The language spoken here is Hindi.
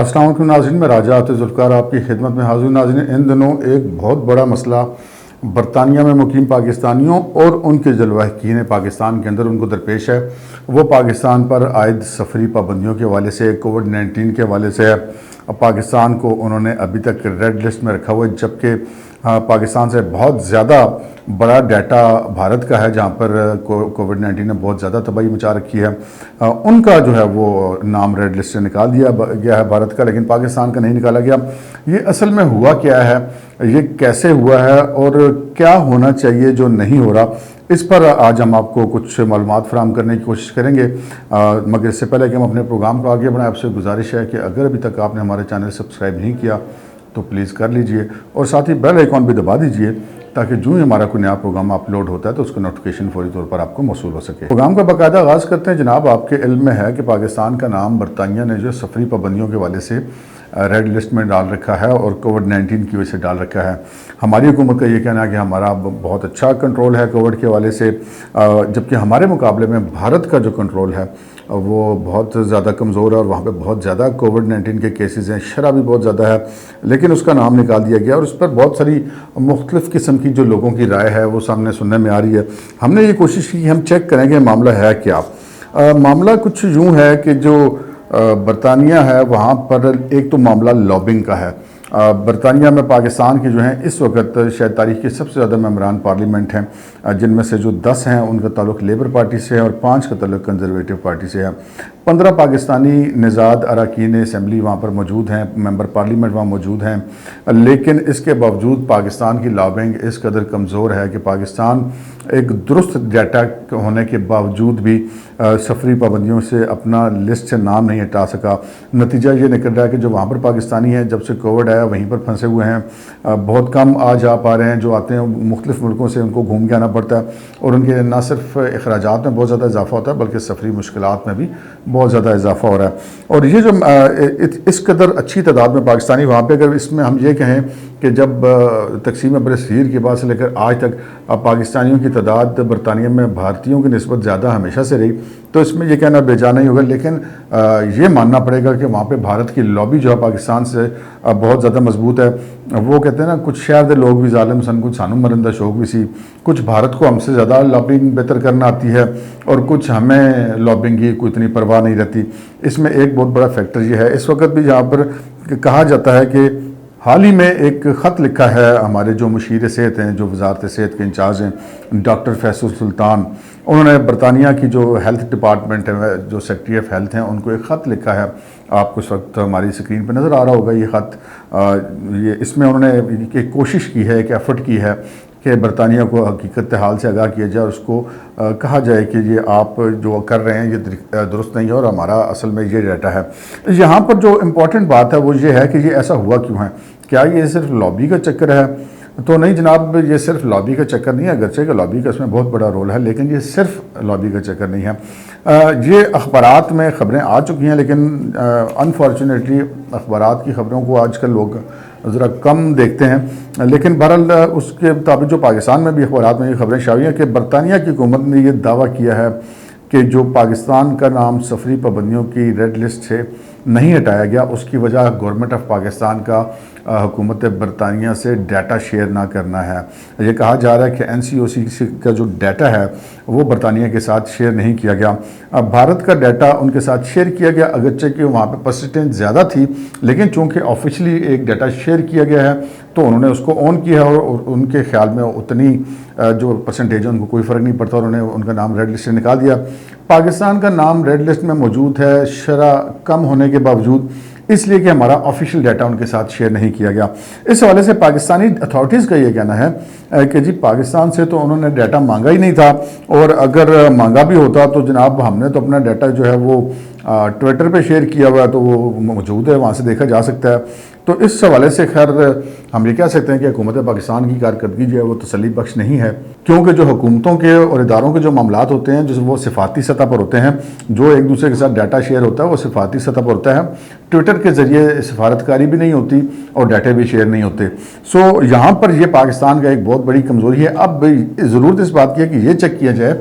अस्सलाम वालेकुम नाज़रीन, मैं राजः आते ज़ुल्फ़कार आपकी खिदमत में हाज़िर। नाज़रीन, इन दिनों एक बहुत बड़ा मसला बरतानिया में मुकीम पाकिस्तानियों और उनके जलवाहिकीन पाकिस्तान के अंदर उनको दरपेश है। वो पाकिस्तान पर आयद सफरी पाबंदियों के हवाले से, कोविड-19 के हवाले से है। पाकिस्तान को उन्होंने अभी तक रेड लिस्ट में रखा हुआ है, जबकि पाकिस्तान से बहुत ज़्यादा बड़ा डाटा भारत का है, जहाँ पर कोविड-19 ने बहुत ज़्यादा तबाही मचा रखी है। उनका जो है वो नाम रेड लिस्ट से निकाल दिया गया है भारत का, लेकिन पाकिस्तान का नहीं निकाला गया। ये असल में हुआ क्या है, ये कैसे हुआ है और क्या होना चाहिए जो नहीं हो रहा, इस पर आज हम आपको कुछ मालूमात फराहम करने की कोशिश करेंगे। मगर इससे पहले कि हम अपने प्रोग्राम को आगे बढ़ाएं, आपसे गुजारिश है कि अगर अभी तक आपने हमारे चैनल सब्सक्राइब नहीं किया तो प्लीज़ कर लीजिए और साथ ही बेल आइकॉन भी दबा दीजिए, ताकि जो ही हमारा कोई नया प्रोग्राम अपलोड होता है तो उसका नोटिफिकेशन फौरी तौर पर आपको मौसूल हो सके। प्रोग्राम का बाकायदा आगाज़ करते हैं। जनाब, आपके इल्म में है कि पाकिस्तान का नाम बरतानिया ने जो सफरी पाबंदियों के हवाले से रेड लिस्ट में डाल रखा है और कोविड-19 की वजह से डाल रखा है। हमारी हुकूमत का ये कहना है कि हमारा बहुत अच्छा कंट्रोल है कोविड के हवाले से, जबकि हमारे मुकाबले में भारत का जो कंट्रोल है वो बहुत ज़्यादा कमज़ोर है और वहाँ पे बहुत ज़्यादा कोविड-19 के केसेस हैं, शरह भी बहुत ज़्यादा है, लेकिन उसका नाम निकाल दिया गया और उस पर बहुत सारी मुख्तलिफ़ किस्म की जो लोगों की राय है वो सामने सुनने में आ रही है। हमने ये कोशिश की कि हम चेक करेंगे मामला है क्या। मामला कुछ यूँ है कि जो बरतानिया है वहाँ पर एक तो मामला लॉबिंग का है। बरतानिया में पाकिस्तान के जो हैं इस वक्त शायद तारीख के सबसे ज़्यादा मेंबरान पार्लियामेंट हैं, जिनमें से जो 10 हैं उनका ताल्लुक़ लेबर पार्टी से है और 5 का ताल्लुक़ कंजर्वेटिव पार्टी से है। 15 पाकिस्तानी निज़ाद अरकान असम्बली वहाँ पर मौजूद हैं, मेंबर पार्लियामेंट वहाँ मौजूद हैं, लेकिन इसके बावजूद पाकिस्तान की लॉबिंग इस कदर कमज़ोर है कि पाकिस्तान एक दुरुस्त डाटा होने के बावजूद भी सफरी पाबंदियों से अपना लिस्ट से नाम नहीं हटा सका। नतीजा ये निकल रहा है कि जो वहाँ पर पाकिस्तानी हैं जब से कोविड आया वहीं पर फंसे हुए हैं, बहुत कम आ जा पा रहे हैं। जो आते हैं मुख्तलिफ़ मुल्कों से उनको घूम के आना पड़ता है और उनके न सिर्फ अखराजात में बहुत ज़्यादा इजाफा होता है बल्कि सफरी मुश्किलात में भी बहुत ज़्यादा इजाफा हो रहा है। और ये जो इस कदर अच्छी तादाद में पाकिस्तानी वहाँ पे, अगर इसमें हम ये कहें कि जब तकसीम बरसीर के बाद से लेकर आज तक पाकिस्तानियों की तादाद बरतानिया में भारतीयों की निस्बत ज़्यादा हमेशा से रही, तो इसमें यह कहना बेजाना ही होगा। लेकिन ये मानना पड़ेगा कि वहाँ पे भारत की लॉबी जो है पाकिस्तान से बहुत ज़्यादा मजबूत है। वो कहते हैं ना, कुछ शहर के लोग भी जालिम सन, कुछ सानू मरंदा शौक भी सी, कुछ भारत को हमसे ज़्यादा लॉबिंग बेहतर करना आती है और कुछ हमें लॉबिंग की कोई इतनी परवाह नहीं रहती। इसमें एक बहुत बड़ा फैक्टर ये है, इस वक्त भी यहाँ पर कहा जाता है कि हाल ही में एक ख़त लिखा है हमारे जो मुशीर सेहत हैं, जो वजारत सेहत के इंचार्ज हैं डॉक्टर फैसल सुल्तान, उन्होंने बरतानिया की जो हेल्थ डिपार्टमेंट है, जो सेक्रेटरी ऑफ हेल्थ हैं, उनको एक ख़त लिखा है। आपको इस वक्त हमारी स्क्रीन पर नज़र आ रहा होगा ये ख़त। ये इसमें उन्होंने एक कोशिश की है, एक एफ़र्ट की है कि बरतानिया को हकीकत हाल से आगाह किया जाए और उसको कहा जाए कि ये आप जो कर रहे हैं ये दुरुस्त नहीं है और हमारा असल में ये डाटा है। यहाँ पर जो इम्पॉर्टेंट बात है वो ये है कि ये ऐसा हुआ क्यों है। क्या ये सिर्फ लॉबी का चक्कर है? तो नहीं जनाब, ये सिर्फ लॉबी का चक्कर नहीं है। अगरचे कि लॉबी का इसमें बहुत बड़ा रोल है, लेकिन ये सिर्फ लॉबी का चक्कर नहीं है। ये अखबारात में ख़बरें आ चुकी हैं, लेकिन अनफॉर्चुनेटली अखबारात की ख़बरों को आजकल लोग ज़रा कम देखते हैं। लेकिन बहरहाल उसके मुताबिक जो पाकिस्तान में भी अखबारात में ये ख़बरें शायद हैं कि बरतानिया की हुकूमत ने यह दावा किया है कि जो पाकिस्तान का नाम सफरी पाबंदियों की रेड लिस्ट से नहीं हटाया गया, उसकी वजह गवर्नमेंट ऑफ पाकिस्तान का हुकूमत बरतानिया से डाटा शेयर ना करना है। ये कहा जा रहा है कि NCOC का जो डाटा है वो बरतानिया के साथ शेयर नहीं किया गया। अब भारत का डाटा उनके साथ शेयर किया गया, अगरचे कि वहाँ पे परसेंटेज ज़्यादा थी, लेकिन चूँकि ऑफिशियली एक डाटा शेयर किया गया है तो उन्होंने उसको ऑन किया है और उनके ख्याल में उतनी जो परसेंटेज है उनको कोई फ़र्क नहीं पड़ता, उन्होंने उनका नाम रेड लिस्ट से निकाल दिया। पाकिस्तान का नाम रेड लिस्ट में मौजूद है शरह कम होने के बावजूद, इसलिए कि हमारा ऑफिशियल डाटा उनके साथ शेयर नहीं किया गया। इस हवाले से पाकिस्तानी अथॉरिटीज़ का ये कहना है कि जी पाकिस्तान से तो उन्होंने डाटा मांगा ही नहीं था, और अगर मांगा भी होता तो जनाब हमने तो अपना डाटा जो है वो ट्विटर पे शेयर किया हुआ है, तो वो मौजूद है, वहाँ से देखा जा सकता है। तो इस हवाले से खैर हम ये कह सकते हैं कि हुकूमत पाकिस्तान की कारकर्दगी जो है वो तसल्ली बख्श नहीं है, क्योंकि जो हुकूमतों के और इदारों के जो मामलात होते हैं जो वो सिफाती सतह पर होते हैं, जो एक दूसरे के साथ डाटा शेयर होता है वो सिफाती सतह पर होता है। ट्विटर के ज़रिए सिफारतकारी भी नहीं होती और डाटा भी शेयर नहीं होते। सो यहाँ पर यह पाकिस्तान का एक बहुत बड़ी कमज़ोरी है। अब ज़रूरत इस बात की है कि ये चेक किया जाए